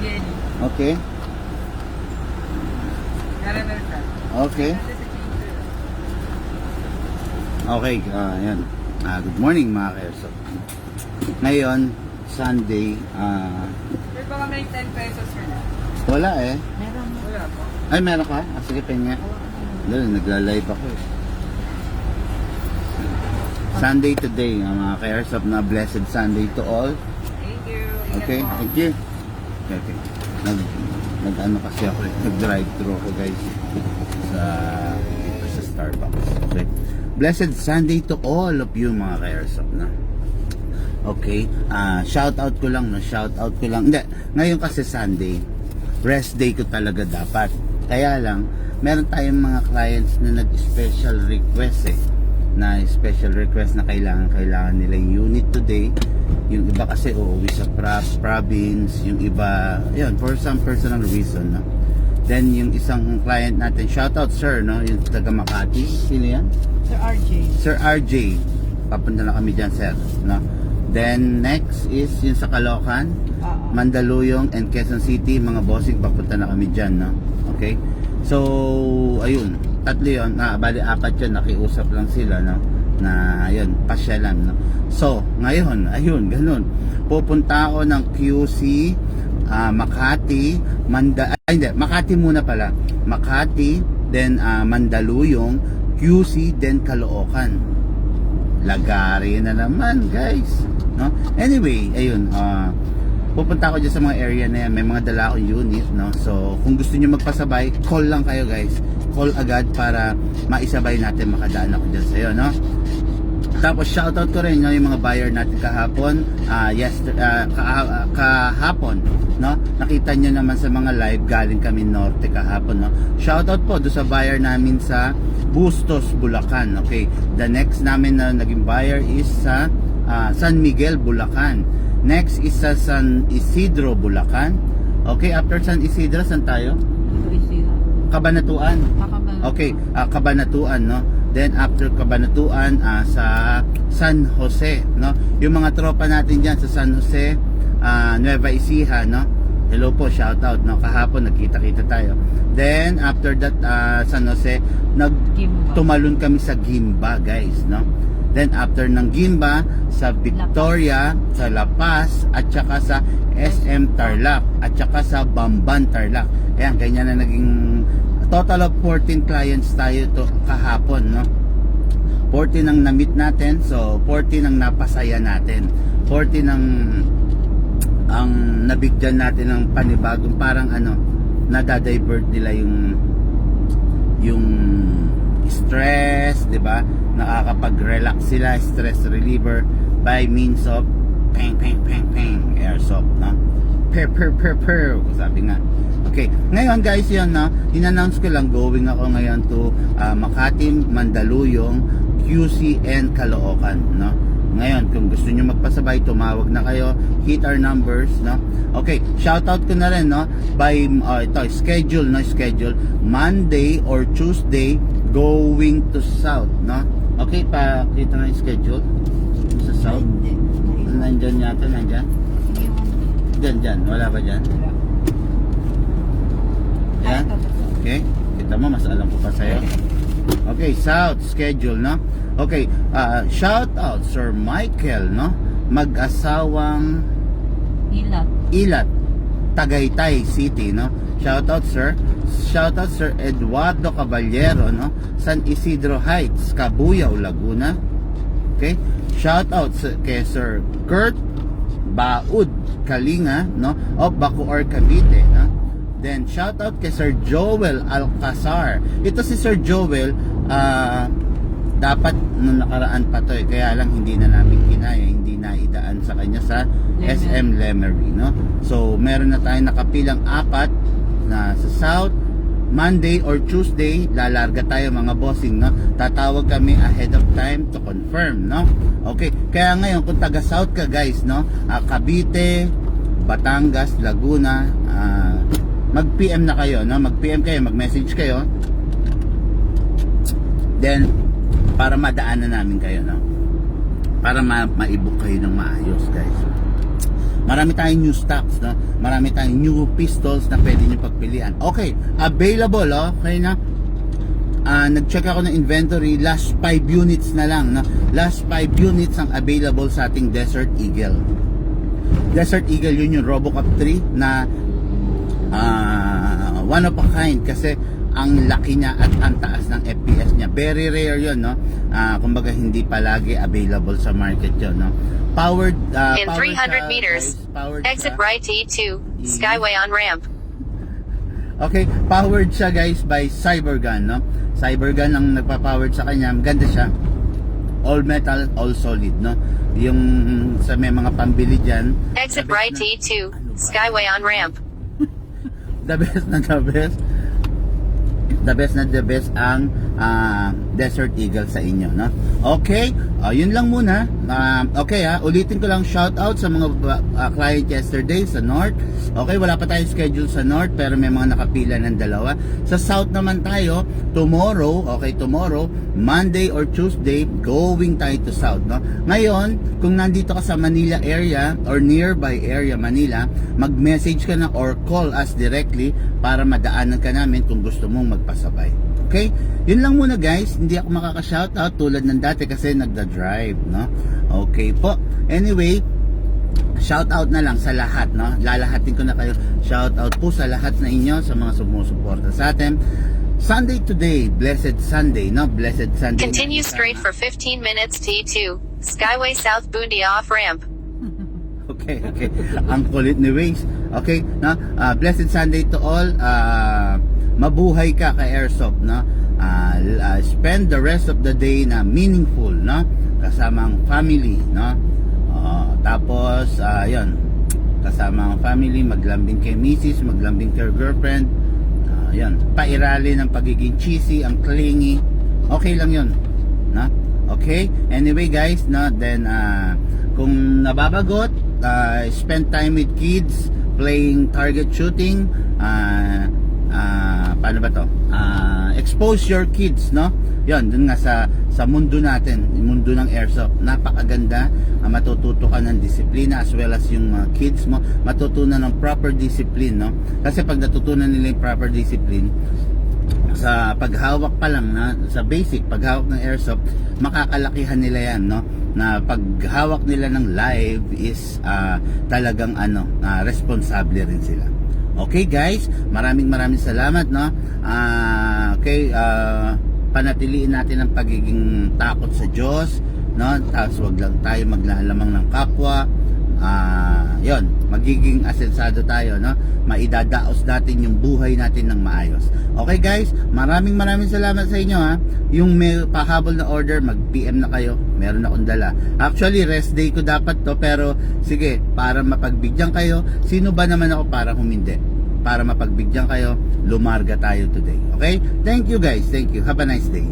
Jenny. Okay. Caramel ka. Okay. Okay, yan. Good morning mga ka-airsoft. Ngayon, Sunday, Pero baka may 10 pesos ka na. wala eh. Meron mo. Wala po. Ay, meron ka? Sige, penga. Doon, nagla-live ako eh. Sunday today, mga ka-airsoft, na blessed Sunday to all. Thank you. Okay, thank you. Okay. Nag-ano kasi ako, nag-drive-thru ako guys dito sa Starbucks. Okay. Blessed Sunday to all of you mga ka-airsoft na. Okay, shout out ko lang, no? Shout out ko lang. Hindi, ngayon kasi Sunday, rest day ko talaga dapat. Kaya lang, meron tayong mga clients na nag-special request eh. Na special request na kailangan nila yung unit today. Yung iba kasi uuwi sa province, yung iba, yun, for some personal reason, no? Then yung isang client natin, shout out sir, no? Yung taga Makati, sino yan? Sir RJ. Sir RJ, papunta na kami dyan sir, no? Then next is yung sa Caloocan, Mandaluyong and Quezon City, mga bossing, papunta na kami dyan, no? Okay? So, ayun, tatlo yun, bali apat yun, nakiusap lang sila, no? Na, ayun, pasyalan, no? So, ngayon, ayun, ganun. Pupunta ako ng QC, Makati, Makati muna pala. Makati, then Mandaluyong, QC, then Caloocan. Lagari na naman, guys. No? Anyway, ayun, pupunta ako dyan sa mga area na yan. May mga dala akong unit, no? So, kung gusto nyo magpasabay, call lang kayo, guys. Call agad para maisabay natin, makadaan ako dyan sa'yo, no? Tapos shoutout ko rin, no, yung mga buyer natin kahapon, kahapon, no? Nakita nyo naman sa mga live, galing kami norte kahapon, no? Shoutout po do sa buyer namin sa Bustos, Bulacan. Okay, the next namin na naging buyer is sa San Miguel, Bulacan. Next is sa San Isidro, Bulacan. Okay, after San Isidro, saan tayo? Cabanatuan. Okay, Cabanatuan, no? Then after Cabanatuan, sa San Jose, no? Yung mga tropa natin diyan sa San Jose, Nueva Ecija, no? Hello po, shout out, no? Kahapon nagkita-kita tayo. Then after that, San Jose, tumalon kami sa Gimba, guys, no? Then after ng Gimba, sa Victoria, sa La Paz, at saka sa SM Tarlac, at saka sa Bamban Tarlac. Ayan, ganyan na naging total of 14 clients tayo to kahapon, no? 14 ang na-meet natin, so 14 ang napasaya natin. 14 ang nabigyan natin ng panibagong parang nadadivert nila yung stress, 'di ba? Nakakapag-relax sila, stress reliever by means of pang airsoft, no? Per sabi nga. Okay, ngayon guys, yun, no, in-announce ko lang, going ako ngayon to Makati, Mandaluyong, QC and Caloocan, no? Ngayon, kung gusto niyo magpasabay, tumawag na kayo, hit our numbers, no? Okay, shoutout ko na rin, no? By schedule, no? Schedule Monday or Tuesday going to South, no? Okay, pakita na yung schedule sa South. Nandyan yata, nandyan. Dyan, wala ba dyan? Yan. Okay, kita mo, mas alam ko pa sa'yo. Okay, South schedule, no? Okay, shout out Sir Michael, no? Mag-asawang Ilat, Tagaytay City, no? Shout out sir. Shout out Sir Eduardo Caballero, no? San Isidro Heights, Cabuyao, Laguna. Okay? Shout out kay Sir Kurt Baud Kalinga, no? Of Bacoor, Cavite, no? Then shout out kay Sir Joel Alcazar. Ito si Sir Joel, dapat nung nakaraan pa to eh, kaya lang hindi na namin kinaya, hindi na idaan sa kanya sa SM Lemery, no? So meron na tayong nakapilang 4 na sa South. Monday or Tuesday lalarga tayo mga bossing, no? Tatawag kami ahead of time to confirm, no? Okay, kaya ngayon kung taga South ka guys, no? Cavite, Batangas, Laguna, mag-PM na kayo, no? Mag-PM kayo, mag-message kayo. Then para madaanan namin kayo, no? Para ma-book kayo ng maayos, guys. marami tayong new stocks, no? Marami tayong new pistols na pwede nyo pagpilian. Okay, available, okay na? Nag-check ako ng inventory, last 5 units na lang, no? Last 5 units ang available sa ating Desert Eagle. Desert Eagle, yun yung Robocop 3 na one of a kind kasi ang laki niya at ang taas ng FPS niya. Very rare yun, no? Kumbaga hindi palagi available sa market yun, no? Powered, In powered 300 siya, meters, guys. Powered exit siya. right T2, Skyway on ramp. Okay, powered siya guys by Cybergun, no? Cybergun ang nagpa-powered sa kanya. Maganda siya. All metal, all solid, no? Yung sa may mga pambili dyan. Exit the best right na- T2, Ano ba? Skyway on ramp. The best na the best. The best na the best ang Desert Eagle sa inyo, no? Okay, yun lang muna. Okay, ulitin ko lang, shout out sa mga client yesterday sa North. Okay, wala pa tayong schedule sa North pero may mga nakapila ng dalawa. Sa South naman tayo, tomorrow, okay, tomorrow, Monday or Tuesday, going tayo to South, no? Ngayon, kung nandito ka sa Manila area or nearby area Manila, mag-message ka na or call us directly para madaanan ka namin kung gusto mong magpasabay. Okay? Yun lang muna guys, hindi ako makaka-shoutout tulad ng dati kasi nagda-drive, no? Okay po. Anyway, shoutout na lang sa lahat, no? Lalahatin ko na kayo. Shoutout po sa lahat na inyo, sa mga sumusuporta sa atin. Sunday today, blessed Sunday, no? Blessed Sunday. Continue na- straight for 15 minutes T2, Skyway South Bundia off ramp. Okay, okay. Ang kulit ni Waze. Okay, no? Blessed Sunday to all. Mabuhay ka ka Airsoft, no? Spend the rest of the day na meaningful, no? Kasama ang family, no? Tapos, yun. Kasama ang family, maglambing kay misis, maglambing kay girlfriend. Yun. Pairali ng pagiging cheesy, ang clingy. Okay lang yun, no? Okay? Anyway guys, no? Then, kung nababagot, spend time with kids, playing target shooting, paano ba to? Expose your kids, no? Yon, dun nga sa mundo natin, yung mundo ng airsoft, napakaganda. Matututo ka ng disiplina as well as yung kids mo, matutunan ng proper discipline, no? Kasi pag natutunan nila yung proper discipline, sa paghawak pa lang na sa basic paghawak ng airsoft, makakalakihan nila yan, no? Na paghawak nila ng live is talagang responsable rin sila. Okay guys, maraming salamat, no? Okay, panatiliin natin ang pagiging takot sa Diyos, no? Tapos wag lang tayo maglalamang ng kapwa. Yon, magiging asensado tayo, no? Maidadaos natin yung buhay natin ng maayos. Okay guys, maraming salamat sa inyo, ha. Yung may pahabol na order, mag-PM na kayo. Meron akong dala. Actually, rest day ko dapat to, pero sige, para mapagbigyan kayo, sino ba naman ako para humindi? Para mapagbigyan kayo, lumarga tayo today. Okay? Thank you guys. Thank you. Have a nice day.